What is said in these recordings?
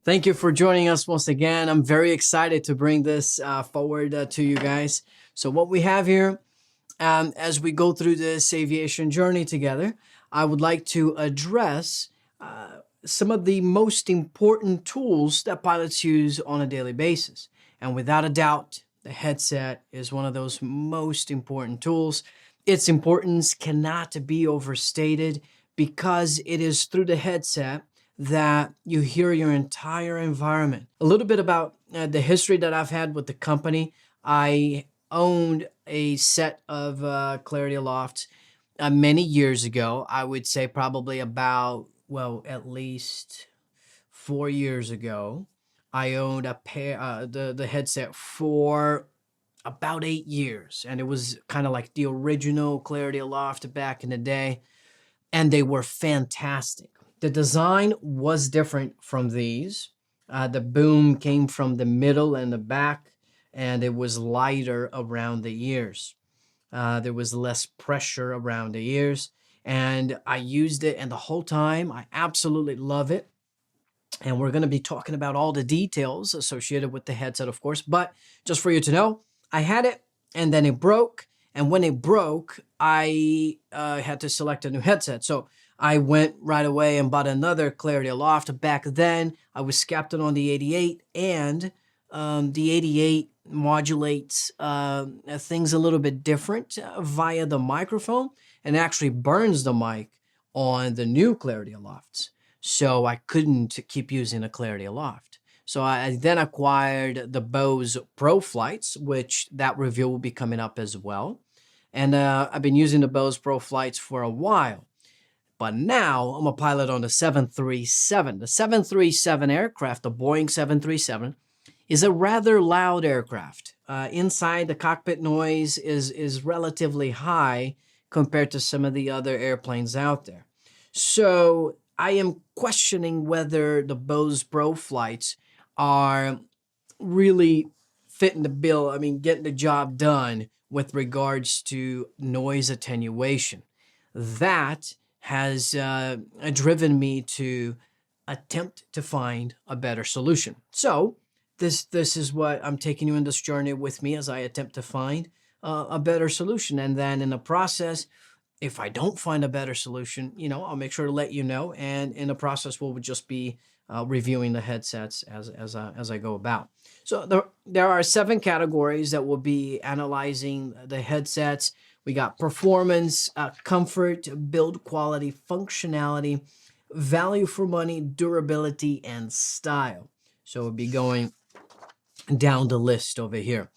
Thank you for joining us once again. I'm very excited to bring this forward to you guys. So, what we have here, as we go through this aviation journey together, I would like to address some of the most important tools that pilots use on a daily basis. And without a doubt, the headset is one of those most important tools. Its importance cannot be overstated because it is through the headset that you hear your entire environment. A little bit about the history that I've had with the company. I owned a set of Clarity Aloft many years ago. I would say probably about, well, at least 4 years ago. I owned a pair, the headset for about 8 years, and it was kind of like the original Clarity Aloft back in the day, and they were fantastic. The design was different from these. The boom came from the middle and the back, and it was lighter around the ears. There was less pressure around the ears, and I used it, and the whole time I absolutely love it. And we're going to be talking about all the details associated with the headset, of course. But just for you to know, I had it, and then it broke. And when it broke, I had to select a new headset. So I went right away and bought another Clarity Aloft. Back then, I was captain on the 88, and the 88 modulates things a little bit different via the microphone, and actually burns the mic on the new Clarity Alofts. So I couldn't keep using a Clarity Aloft. So I then acquired the Bose Pro Flights, which that review will be coming up as well. And I've been using the Bose Pro Flights for a while. But now I'm a pilot on the 737. The 737 aircraft, the Boeing 737, is a rather loud aircraft. Inside, the cockpit noise is relatively high compared to some of the other airplanes out there. So I am questioning whether the Bose Pro Flights are really fitting the bill. I mean, getting the job done with regards to noise attenuation. That has driven me to attempt to find a better solution. So this is what I'm taking you in this journey with me as I attempt to find a better solution. And then in the process, if I don't find a better solution, I'll make sure to let you know. And in the process, we'll just be reviewing the headsets as I go about. So there are 7 categories that we'll be analyzing the headsets. We got performance, comfort, build quality, functionality, value for money, durability, and style. So we'll be going down the list over here.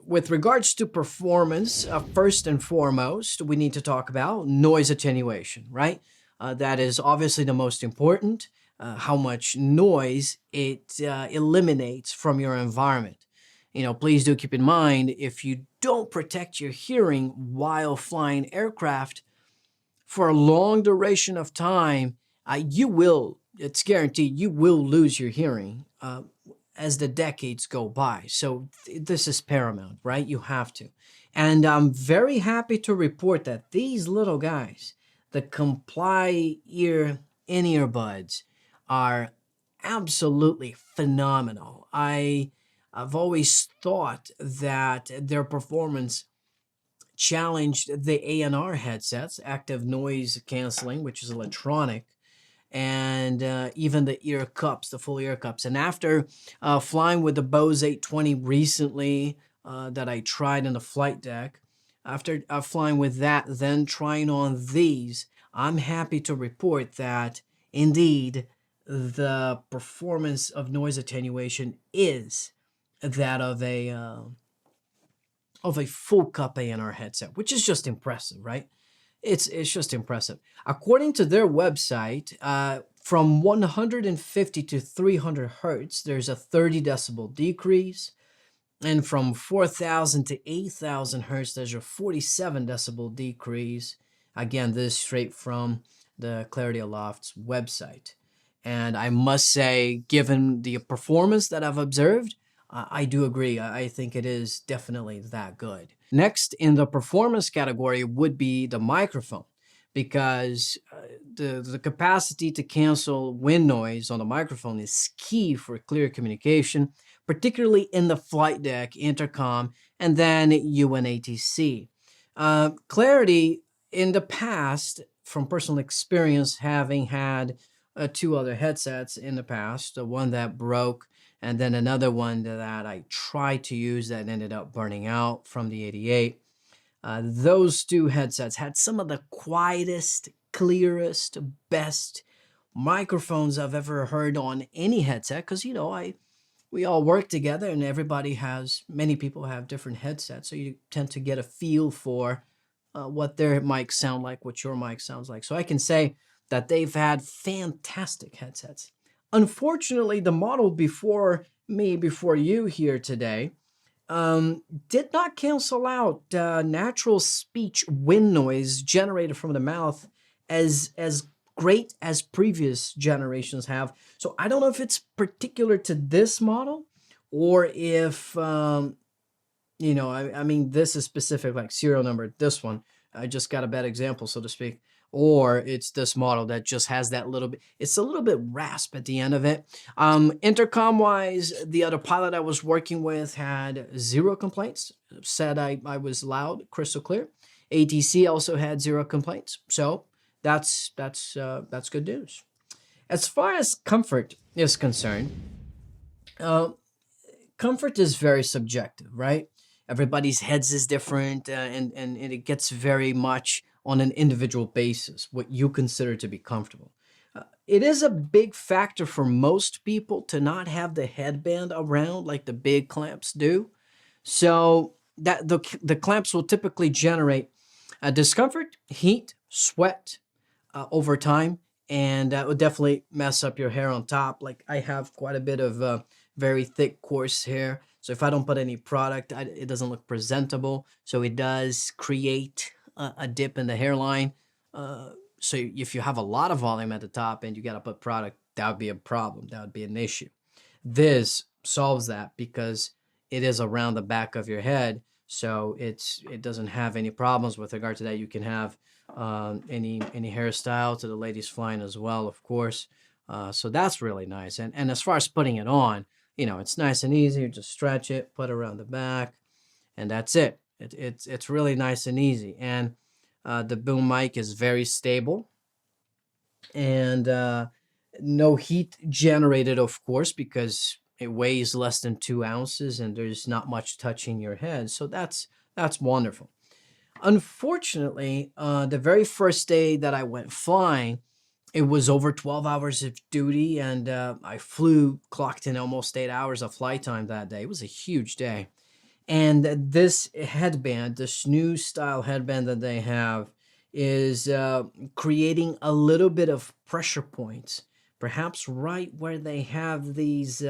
With regards to performance, first and foremost, we need to talk about noise attenuation, right? That is obviously the most important, how much noise it eliminates from your environment. Please do keep in mind, if you don't protect your hearing while flying aircraft for a long duration of time, it's guaranteed, you will lose your hearing as the decades go by. So this is paramount, right? You have to. And I'm very happy to report that these little guys, the Comply in-ear buds, are absolutely phenomenal. I've always thought that their performance challenged the ANR headsets, active noise canceling, which is electronic, and even the ear cups, the full ear cups. And after flying with the Bose 820 recently that I tried in the flight deck, after flying with that, then trying on these, I'm happy to report that indeed the performance of noise attenuation is that of a full cup ANR headset, which is just impressive, right? It's just impressive. According to their website, from 150 to 300 hertz, there's a 30 decibel decrease. And from 4,000 to 8,000 hertz, there's a 47 decibel decrease. Again, this is straight from the Clarity Aloft's website. And I must say, given the performance that I've observed, I do agree. I think it is definitely that good. Next in the performance category would be the microphone. because the capacity to cancel wind noise on the microphone is key for clear communication, particularly in the flight deck, intercom, and then UNATC. Clarity in the past, from personal experience, having had two other headsets in the past, the one that broke and then another one that I tried to use that ended up burning out from the 88. Those two headsets had some of the quietest, clearest, best microphones I've ever heard on any headset. Because I we all work together, and many people have different headsets, so you tend to get a feel for what their mics sound like, what your mic sounds like. So I can say that they've had fantastic headsets. Unfortunately, the model before me, before you here today, did not cancel out natural speech wind noise generated from the mouth as great as previous generations have. So I don't know if it's particular to this model, or if I mean, this is specific, like serial number. This one, I just got a bad example, so to speak. Or it's this model that just has that little bit. It's a little bit rasp at the end of it. Intercom wise, the other pilot I was working with had zero complaints. Said I was loud, crystal clear. ATC also had zero complaints. So that's good news. As far as comfort is concerned, uh, comfort is very subjective, right? Everybody's heads is different, and it gets very much on an individual basis what you consider to be comfortable. It is a big factor for most people to not have the headband around like the big clamps do. So that the clamps will typically generate discomfort, heat, sweat, over time, and that would definitely mess up your hair on top. Like, I have quite a bit of very thick, coarse hair, so if I don't put any product, it doesn't look presentable. So it does create a dip in the hairline. So if you have a lot of volume at the top and you got to put product, that would be a problem. That would be an issue. This solves that because it is around the back of your head, so it doesn't have any problems with regard to that. You can have any hairstyle to the ladies flying as well, of course. So that's really nice. And as far as putting it on, it's nice and easy. You just stretch it, put it around the back, and that's it. It's really nice and easy. And the boom mic is very stable, and no heat generated, of course, because it weighs less than 2 ounces and there's not much touching your head. So that's wonderful. Unfortunately, the very first day that I went flying, it was over 12 hours of duty, and I clocked in almost 8 hours of flight time that day. It was a huge day. And this headband, this new style headband that they have, is creating a little bit of pressure points, perhaps right where they have these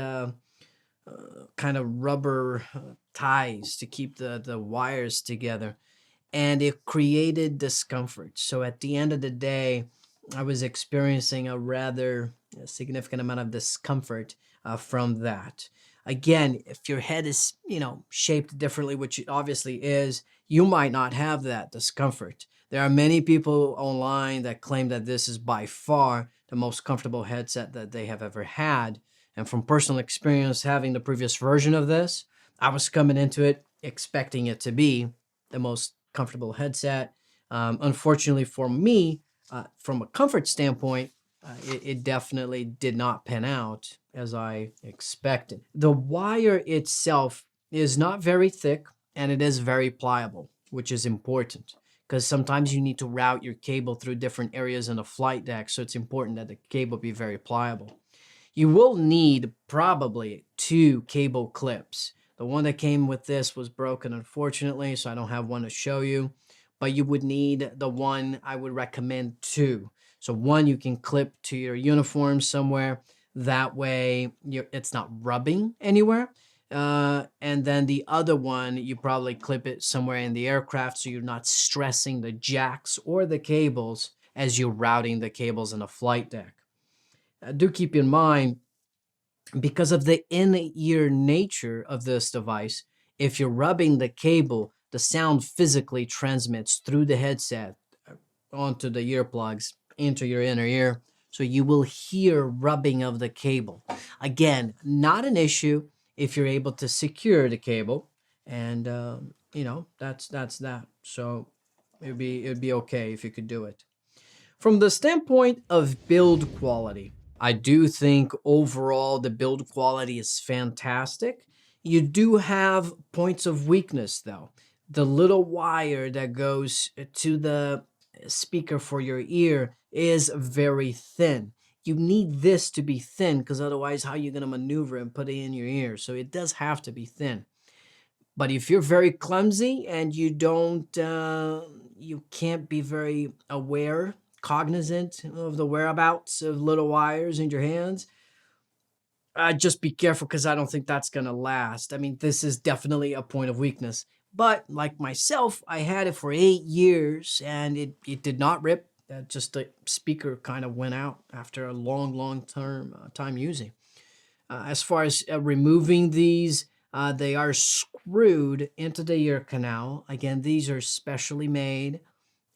kind of rubber ties to keep the wires together, and it created discomfort. So at the end of the day, I was experiencing a rather significant amount of discomfort from that. Again, if your head is, shaped differently, which it obviously is, you might not have that discomfort. There are many people online that claim that this is by far the most comfortable headset that they have ever had. And from personal experience, having the previous version of this, I was coming into it expecting it to be the most comfortable headset. Unfortunately for me, from a comfort standpoint, it definitely did not pan out as I expected. The wire itself is not very thick, and it is very pliable, which is important because sometimes you need to route your cable through different areas in a flight deck. So it's important that the cable be very pliable. You will need probably two cable clips. The one that came with this was broken, unfortunately, so I don't have one to show you. But you would need the one, I would recommend two. So one you can clip to your uniform somewhere. That way it's not rubbing anywhere. And then the other one, you probably clip it somewhere in the aircraft so you're not stressing the jacks or the cables as you're routing the cables in a flight deck. Do keep in mind, because of the in-ear nature of this device, if you're rubbing the cable, the sound physically transmits through the headset onto the earplugs into your inner ear. So you will hear rubbing of the cable. Again, not an issue if you're able to secure the cable, and that's that. So it'd be okay if you could do it. From the standpoint of build quality, I do think overall the build quality is fantastic. You do have points of weakness though. The little wire that goes to the speaker for your ear is very thin. You need this to be thin because otherwise, how are you going to maneuver and put it in your ear? So it does have to be thin. But if you're very clumsy and you can't be very aware, cognizant of the whereabouts of little wires in your hands, just be careful because I don't think that's going to last. I mean, this is definitely a point of weakness. But like myself, I had it for 8 years and it did not rip. Just the speaker kind of went out after a long term time using. As far as removing these, they are screwed into the ear canal. Again, these are specially made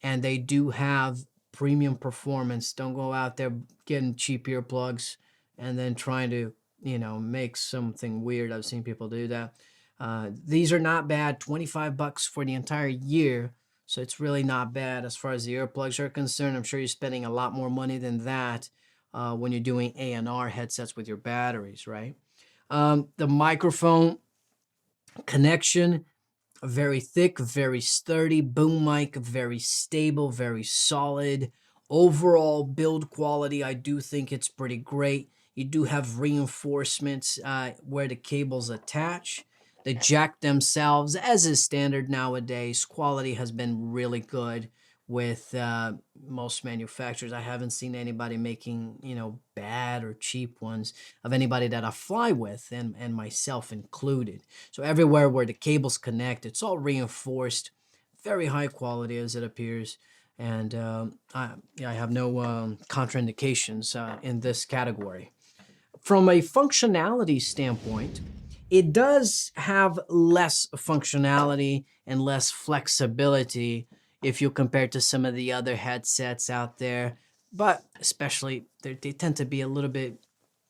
and they do have premium performance. Don't go out there getting cheap earplugs and then trying to, make something weird. I've seen people do that. These are not bad. $25 for the entire year. So it's really not bad as far as the earplugs are concerned. I'm sure you're spending a lot more money than that when you're doing A&R headsets with your batteries, right? The microphone connection, very thick, very sturdy. Boom mic, very stable, very solid. Overall build quality, I do think it's pretty great. You do have reinforcements where the cables attach. The jack themselves, as is standard nowadays, quality has been really good with most manufacturers. I haven't seen anybody making, bad or cheap ones of anybody that I fly with, and myself included. So everywhere where the cables connect, it's all reinforced, very high quality as it appears. And I have no contraindications in this category. From a functionality standpoint, it does have less functionality and less flexibility if you compare to some of the other headsets out there. But especially, they tend to be a little bit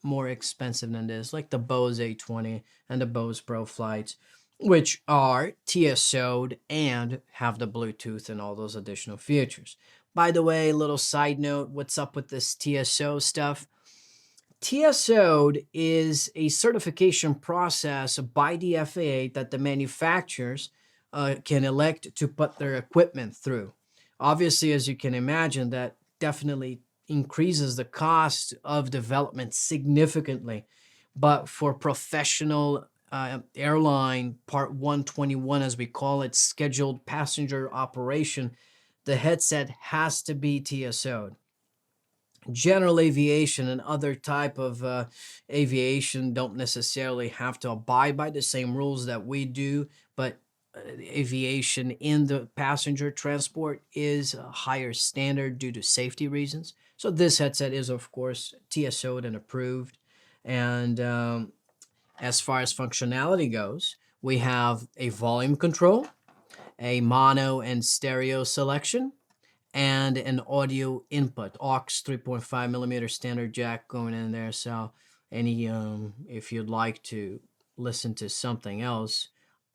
more expensive than this, like the Bose A20 and the Bose Pro Flights, which are TSO'd and have the Bluetooth and all those additional features. By the way, little side note, what's up with this TSO stuff? TSO'd is a certification process by the FAA that the manufacturers can elect to put their equipment through. Obviously, as you can imagine, that definitely increases the cost of development significantly. But for professional airline Part 121, as we call it, scheduled passenger operation, the headset has to be TSO'd. General aviation and other type of aviation don't necessarily have to abide by the same rules that we do, but aviation in the passenger transport is a higher standard due to safety reasons. So this headset is, of course, TSO'd and approved. And as far as functionality goes, we have a volume control, a mono and stereo selection, and an audio input, aux 3.5 millimeter standard jack going in there. So any if you'd like to listen to something else,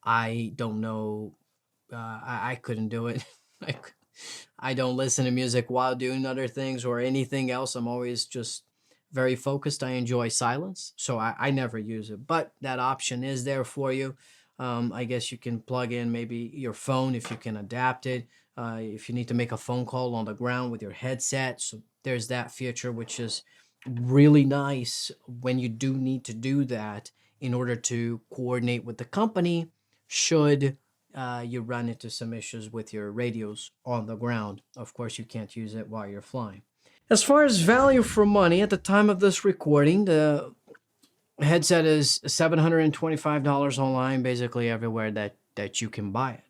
I don't know, I couldn't do it. I, I don't listen to music while doing other things or anything else. I'm always just very focused. I enjoy silence, so I never use it. But that option is there for you. I guess you can plug in maybe your phone if you can adapt it. If you need to make a phone call on the ground with your headset, so there's that feature, which is really nice when you do need to do that in order to coordinate with the company should you run into some issues with your radios on the ground. Of course, you can't use it while you're flying. As far as value for money, at the time of this recording, the headset is $725 online, basically everywhere that you can buy it.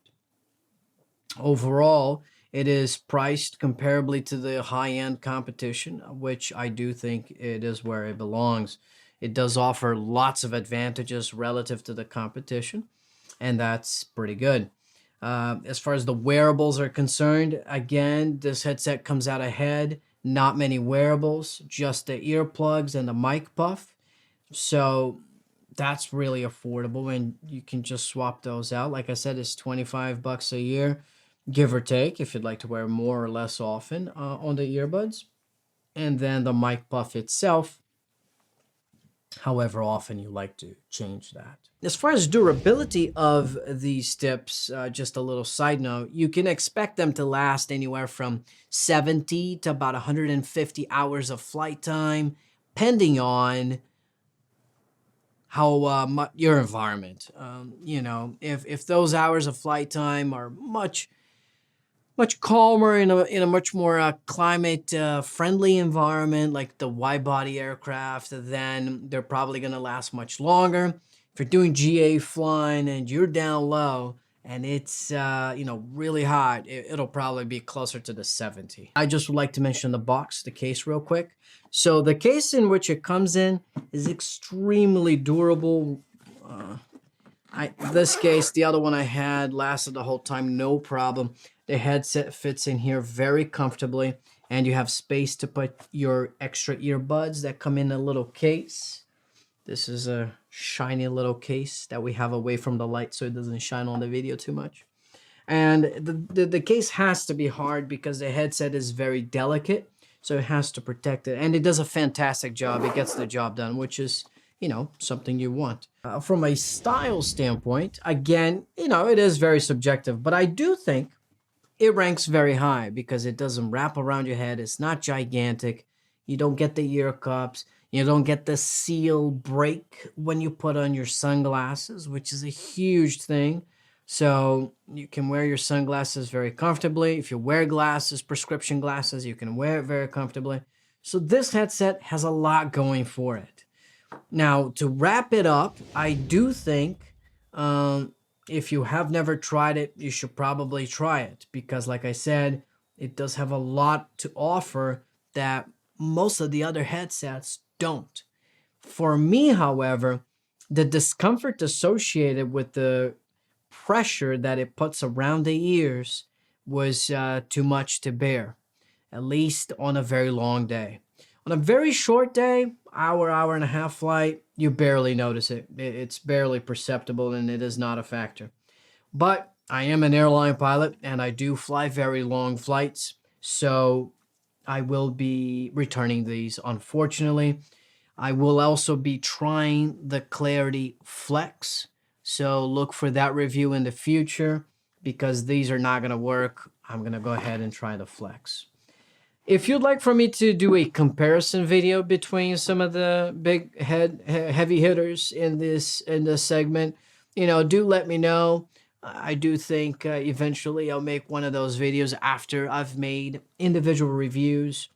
Overall, it is priced comparably to the high-end competition, which I do think it is where it belongs. It does offer lots of advantages relative to the competition, and that's pretty good. As far as the wearables are concerned, again, this headset comes out ahead. Not many wearables, just the earplugs and the mic puff. So that's really affordable, and you can just swap those out. Like I said, it's 25 bucks a year, give or take, if you'd like to wear more or less often on the earbuds. And then the mic puff itself, however often you like to change that. As far as durability of these tips, just a little side note, you can expect them to last anywhere from 70 to about 150 hours of flight time, depending on how your environment. If those hours of flight time are much calmer in a much more climate friendly environment like the wide body aircraft, then they're probably going to last much longer. If you're doing GA flying and you're down low and it's really hot, it'll probably be closer to the 70. I just would like to mention the case real quick. So the case in which it comes in is extremely durable. This case, the other one I had, lasted the whole time, no problem. The headset fits in here very comfortably, and you have space to put your extra earbuds that come in a little case. This is a shiny little case that we have away from the light so it doesn't shine on the video too much. And the case has to be hard because the headset is very delicate, so it has to protect it. And it does a fantastic job. It gets the job done, which is, something you want. From a style standpoint, again, it is very subjective, but I do think it ranks very high because it doesn't wrap around your head. It's not gigantic. You don't get the ear cups. You don't get the seal break when you put on your sunglasses, which is a huge thing. So you can wear your sunglasses very comfortably. If you wear glasses, prescription glasses, you can wear it very comfortably. So this headset has a lot going for it. Now, to wrap it up, I do think if you have never tried it, you should probably try it because, like I said, it does have a lot to offer that most of the other headsets don't. For me, however, the discomfort associated with the pressure that it puts around the ears was too much to bear, at least on a very long day. On a very short day, hour and a half flight, you barely notice it. It's barely perceptible and it is not a factor. But I am an airline pilot and I do fly very long flights, so I will be returning these, unfortunately. I will also be trying the Clarity Flex, so look for that review in the future because these are not going to work. I'm going to go ahead and try the Flex. If you'd like for me to do a comparison video between some of the big heavy hitters in this segment, do let me know. I do think eventually I'll make one of those videos after I've made individual reviews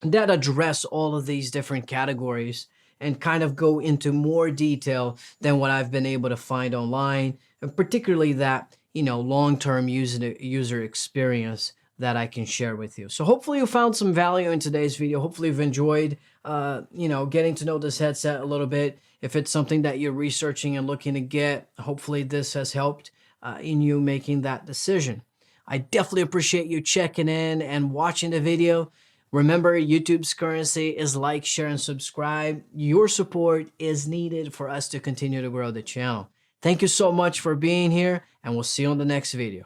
that address all of these different categories and kind of go into more detail than what I've been able to find online, and particularly that, long-term user experience that I can share with you. So hopefully you found some value in today's video. Hopefully you've enjoyed, getting to know this headset a little bit. If it's something that you're researching and looking to get, hopefully this has helped in you making that decision. I definitely appreciate you checking in and watching the video. Remember, YouTube's currency is like, share, and subscribe. Your support is needed for us to continue to grow the channel. Thank you so much for being here, and we'll see you on the next video.